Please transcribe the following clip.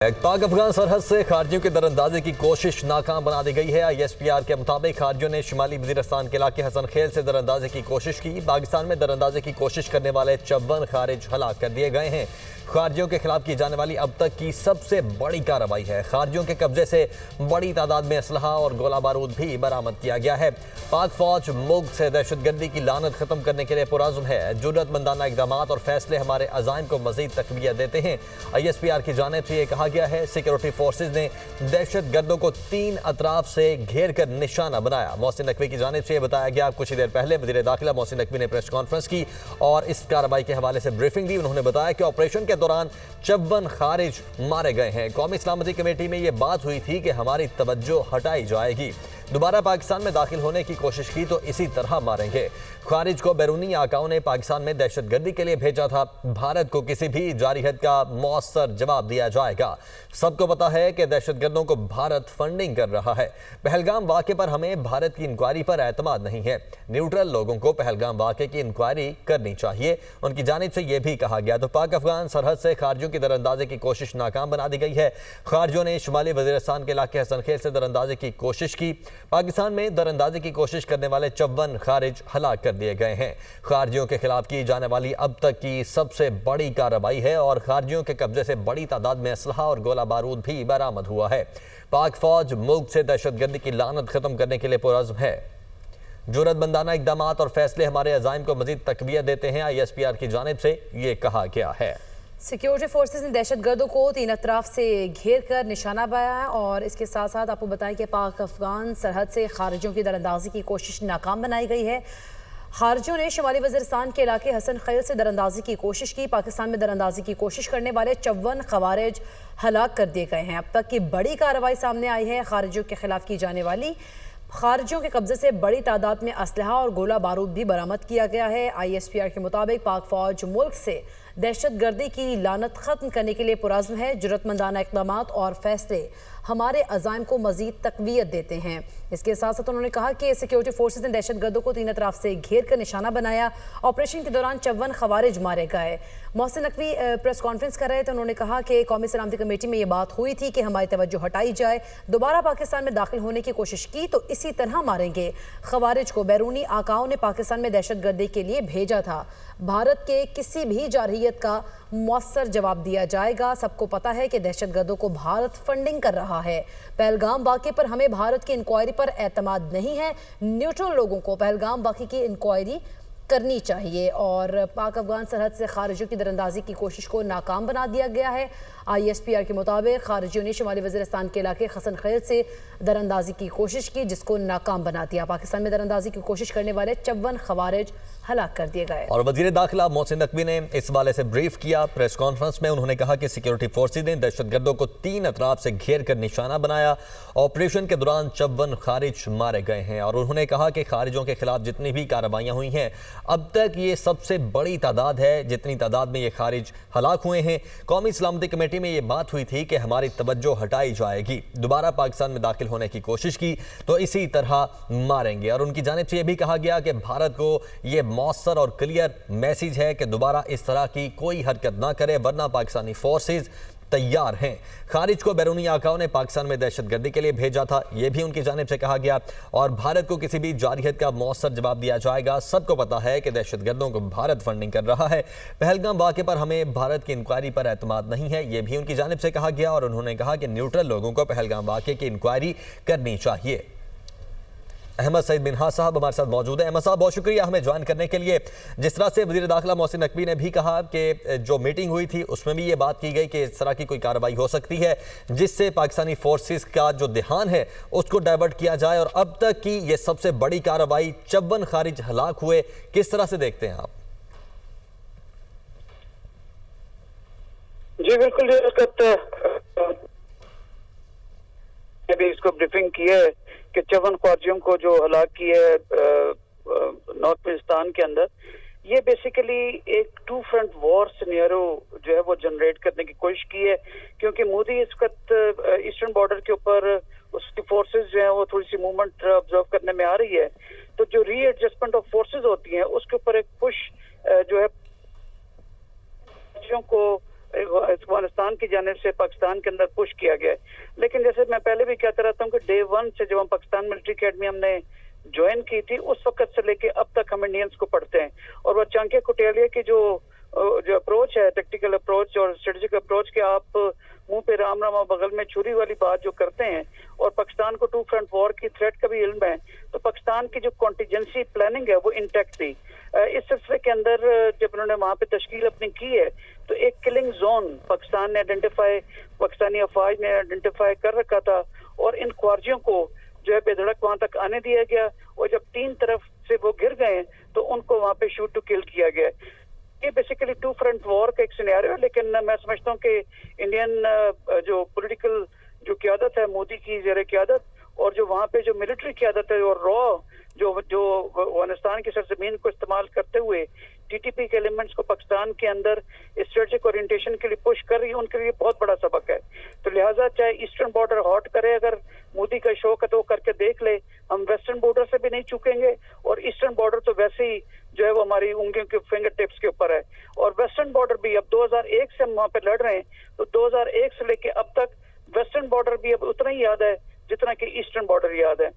पाक अफगान सरहद से खारजियों की दरअंदाजी की कोशिश नाकाम बना दी गई है। ISPR के मुताबिक खारजियों ने शुमाली वजीरिस्तान के इलाके हसन खेल से दरअंदाजी की कोशिश की। पाकिस्तान में दरअंदाजी की कोशिश करने वाले 54 खारिज हलाक कर दिए गए हैं। खारजियों के खिलाफ की जाने वाली अब तक की सबसे बड़ी कार्रवाई है। खारजियों के कब्जे से बड़ी तादाद में असलहा और गोला बारूद भी बरामद किया गया है। पाक फौज मुल्क से दहशतगर्दी की लानत खत्म करने के लिए पुरअज़्म है। जुर्रतमंदाना इक़दाम और फैसले हमारे अज़ाइम को मज़ीद तक़वियत देते हैं। ISPR की जानिब से यह कहा गया है, सिक्योरिटी फोर्सेज ने दहशतगर्दों को 3 अतराफ से घेर कर निशाना बनाया। मोहसिन नकवी की जानिब से यह बताया गया। कुछ ही देर पहले वज़ीर दाखिला मोहसिन नकवी ने प्रेस कॉन्फ्रेंस की और इस कार्रवाई के हवाले से ब्रीफिंग दी। उन्होंने बताया कि ऑपरेशन के दौरान 54 खारिज मारे गए हैं। कौमी सलामती कमेटी में यह बात हुई थी कि हमारी तवज्जो हटाई जाएगी, दोबारा पाकिस्तान में दाखिल होने की कोशिश की तो इसी तरह मारेंगे। खारिज को बैरूनी आकाओं ने पाकिस्तान में दहशतगर्दी के लिए भेजा था। भारत को किसी भी जारिहत का मौसर जवाब दिया जाएगा। सबको पता है कि दहशतगर्दों को भारत फंडिंग कर रहा है। पहलगाम वाक़े पर हमें भारत की इंक्वायरी पर एतमाद नहीं है। न्यूट्रल लोगों को पहलगाम वाक़े की इंक्वायरी करनी चाहिए। उनकी जानिब से यह भी कहा गया। तो पाक अफगान सरहद से खारजियों की दरअंदाजी की कोशिश नाकाम बना दी गई है। खारजियों ने शुमाली वजीरिस्तान के इलाके हसन खेल से दरअंदाजी की कोशिश की। पाकिस्तान में दरअंदाजी की कोशिश करने वाले 54 खारिज हलाक कर दिए गए हैं। खारजियों के खिलाफ की जाने वाली अब तक की सबसे बड़ी कार्रवाई है और खारजियों के कब्जे से बड़ी तादाद में असलहा और गोला बारूद भी बरामद हुआ है। पाक फौज मुल्क से दहशतगर्दी की लानत खत्म करने के लिए पुरअज़्म है। जुर्रतमंदाना इक़दाम और फैसले हमारे अज़ाइम को मज़ीद तक़वियत देते हैं। ISPR की जानिब से ये कहा गया है। सिक्योरिटी फोर्सेस ने दहशतगर्दों को 3 अतराफ से घेर कर निशाना बनाया और इसके साथ साथ आपको बताएं कि पाक अफगान सरहद से खारिजियों की दरअंदाजी की कोशिश नाकाम बनाई गई है। खारजियों ने शुमाली वजीरिस्तान के इलाके हसन खेल से दरअंदाजी की कोशिश की। पाकिस्तान में दरअंदाजी की कोशिश करने वाले 54 खवारिज हलाक कर दिए गए हैं। अब तक की बड़ी कार्रवाई सामने आई है। खारिजियों के खिलाफ की जाने वाली खारजियों के कब्जे से बड़ी तादाद में असलहा और गोला बारूद भी बरामद किया गया है। ISPR के मुताबिक पाक फौज मुल्क से दहशतगर्दी की लानत खत्म करने के लिए पुरअज़्म है। जुर्रतमंदाना इक़दाम और फैसले हमारे अज़ाइम को मज़ीद तक़वियत देते हैं। इसके साथ साथ उन्होंने कहा कि सिक्योरिटी फोर्सेज ने दहशतगर्दों को 3 अतराफ से घेर कर निशाना बनाया। ऑपरेशन के दौरान 54 खवारिज मारे गए। मोहसिन नकवी प्रेस कॉन्फ्रेंस कर रहे थे। उन्होंने कहा कि कौमी सलामती कमेटी में ये बात हुई थी कि हमारी तवज्जो हटाई जाए, दोबारा पाकिस्तान में दाखिल होने की कोशिश की तो इसी तरह मारेंगे। खवारिज को बैरूनी आकाओं ने पाकिस्तान में दहशतगर्दी के लिए भेजा था। भारत के किसी भी जारहियत का मौसर जवाब दिया जाएगा। सबको पता है कि दहशतगर्दों को भारत फंडिंग कर रहा है। पहलगाम वाक़े पर हमें भारत की इंक्वायरी पर एतमाद नहीं है। न्यूट्रल लोगों को पहलगाम वाक़े की इंक्वायरी करनी चाहिए। और पाक अफगान सरहद से खारिजियों की दरअंदाजी की कोशिश को नाकाम बना दिया गया है। ISPR के मुताबिक खारिजियों ने शुमाली वजीरिस्तान के इलाके हसन खेल से दरअंदाजी की कोशिश की, जिसको नाकाम बना दिया। पाकिस्तान में दरअंदाजी की कोशिश करने वाले 54 खवारिज हलाक कर दिए गए। और वजीर दाखिला मोहसिन नकवी ने इस हवाले से ब्रीफ किया प्रेस कॉन्फ्रेंस में। उन्होंने कहा कि सिक्योरिटी फोर्सेज ने दहशतगर्दों को 3 अतराफ से घेर कर निशाना बनाया। ऑपरेशन के दौरान 54 खारिज मारे गए हैं और उन्होंने कहा कि खारिजों के खिलाफ जितनी भी कार्रवाइयाँ हुई हैं अब तक ये सबसे बड़ी तादाद है जितनी तादाद में ये खारिज हलाक हुए हैं। कौमी सलामती कमेटी में ये बात हुई थी कि हमारी तवज्जो हटाई जाएगी, दोबारा पाकिस्तान में दाखिल होने की कोशिश की तो इसी तरह मारेंगे। और उनकी जानिब से यह भी कहा गया कि भारत को ये मौसर और क्लियर मैसेज है कि दोबारा इस तरह की कोई हरकत ना करे, वरना पाकिस्तानी फोर्सेज तैयार हैं। खारिज को बैरूनी आकाओं ने पाकिस्तान में दहशतगर्दी के लिए भेजा था, यह भी उनकी जानिब से कहा गया। और भारत को किसी भी जारहियत का मौसर जवाब दिया जाएगा। सबको पता है कि दहशतगर्दों को भारत फंडिंग कर रहा है। पहलगाम वाक़े पर हमें भारत की इंक्वायरी पर एतमाद नहीं है, यह भी उनकी जानिब से कहा गया। और उन्होंने कहा कि न्यूट्रल लोगों को पहलगाम वाक़े की इंक्वायरी करनी चाहिए। अहमद सईद मिन्हाज साहब हमारे साथ मौजूद है। अहमद साहब, बहुत शुक्रिया हमें ज्वाइन करने के लिए। जिस तरह से वज़ीर दाखिला मोहसिन नकवी ने भी कहा कि जो मीटिंग हुई थी उसमें भी ये बात की गई कि इस तरह की कोई कार्रवाई हो सकती है जिससे पाकिस्तानी फोर्सेस का जो ध्यान है उसको डाइवर्ट किया जाए। और अब तक की ये सबसे बड़ी कार्रवाई 54 खारिज हलाक हुए, किस तरह से देखते हैं आप? जी बिल्कुल, इसको ब्रीफिंग की है कि 54 फौजियों को जो हलाक की है नॉर्थ पाकिस्तान के अंदर, ये बेसिकली एक 2 फ्रंट वॉर सिनेरियो जो है वो जनरेट करने की कोशिश की है। क्योंकि मोदी इस वक्त ईस्टर्न बॉर्डर के ऊपर उसकी फोर्सेस जो है वो थोड़ी सी मूवमेंट ऑब्जर्व करने में आ रही है, तो जो रीएडजस्टमेंट ऑफ फोर्सेस होती हैं उसके ऊपर एक पुश जो है को अफगानिस्तान की जानिब से पाकिस्तान के अंदर पुश किया गया है। लेकिन जैसे मैं पहले भी कहता रहता हूँ कि डे 1 से जब हम पाकिस्तान मिलिट्री अकेडमी हमने ज्वाइन की थी, उस वक्त से लेके अब तक हम इंडियंस को पढ़ते हैं। और वो चांके कुटियालिया की जो अप्रोच है, टेक्टिकल अप्रोच और स्ट्रेटेजिक अप्रोच के आप मुंह पे राम राम और बगल में छुरी वाली बात जो करते हैं, और पाकिस्तान को 2 फ्रंट वॉर की थ्रेट का भी इल्म है, तो पाकिस्तान की जो कॉन्टीजेंसी प्लानिंग है वो इंटैक्ट थी। इस सिलसिले के अंदर जब उन्होंने वहां पे तश्कील अपनी की है, तो एक किलिंग जोन पाकिस्तान ने पाकिस्तानी अफवाज ने आइडेंटिफाई कर रखा था, और इन ख्वारजियों को जो है बेधड़क वहां तक आने दिया गया, और जब 3 तरफ से वो गिर गए तो उनको वहां पे शूट टू किल किया गया। ये बेसिकली 2 फ्रंट वॉर का एक सिनेरियो है। लेकिन मैं समझता हूँ कि इंडियन जो पॉलिटिकल जो क़यादत है मोदी की ज़ेर क़यादत, और जो वहाँ पे जो मिलिट्री क़यादत है और रॉ जो अफगानिस्तान की सरजमीन को इस्तेमाल करते हुए टीटीपी के एलिमेंट्स को पाकिस्तान के अंदर स्ट्रेटेजिक ओरिएंटेशन के लिए पुश कर रही है, उनके लिए बहुत बड़ा सबक है। तो लिहाजा चाहे ईस्टर्न बॉर्डर हॉट करे, अगर मोदी का शौक है तो करके देख ले, हम वेस्टर्न बॉर्डर से भी नहीं चूकेंगे, और ईस्टर्न बॉर्डर तो वैसे ही जो है वो हमारी उंगलियों के फिंगर टिप्स के ऊपर है। और वेस्टर्न बॉर्डर भी अब 2001 से हम वहां पे लड़ रहे हैं, तो 2001 से लेके अब तक वेस्टर्न बॉर्डर भी अब उतना ही याद है जितना कि ईस्टर्न बॉर्डर याद है।